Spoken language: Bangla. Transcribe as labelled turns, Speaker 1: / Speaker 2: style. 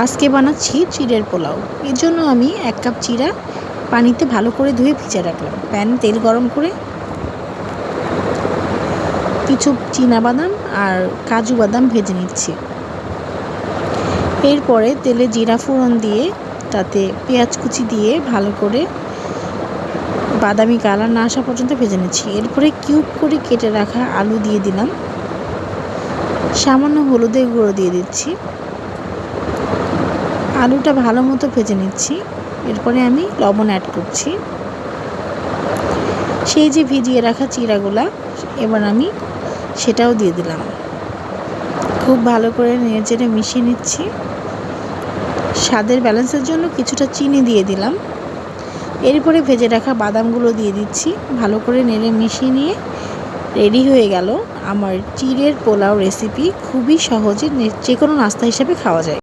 Speaker 1: আজকে বানাচ্ছি চিড়ের পোলাও। এর জন্য আমি 1 কাপ চিড়া পানিতে ভালো করে ধুয়ে ভিজিয়ে রাখলাম। প্যানে তেল গরম করে কিছু চীনাবাদাম আর কাজু বাদাম ভেজে নিচ্ছি। এরপরে তেলে জিরা ফোড়ন দিয়ে তাতে পেঁয়াজ কুচি দিয়ে ভালো করে বাদামি কালার না আসা পর্যন্ত ভেজে নিচ্ছি। এরপরে কিউব করে কেটে রাখা আলু দিয়ে দিলাম। সামান্য হলুদের গুঁড়ো দিয়ে দিচ্ছি। আলুটা ভালো মতো ভেজে নিচ্ছি। এরপরে আমি লবণ অ্যাড করছি। সেই যে ভিজিয়ে রাখা চিড়াগুলা এবার আমি সেটাও দিয়ে দিলাম। খুব ভালো করে নেড়েচেড়ে মিশিয়ে নিচ্ছি। স্বাদের ব্যালেন্সের জন্য কিছুটা চিনি দিয়ে দিলাম। এরপরে ভেজে রাখা বাদামগুলো দিয়ে দিচ্ছি। ভালো করে নেড়ে মিশিয়ে নিয়ে রেডি হয়ে গেল আমার চিড়ের পোলাও রেসিপি। খুবই সহজে যে কোনো নাস্তা হিসেবে খাওয়া যায়।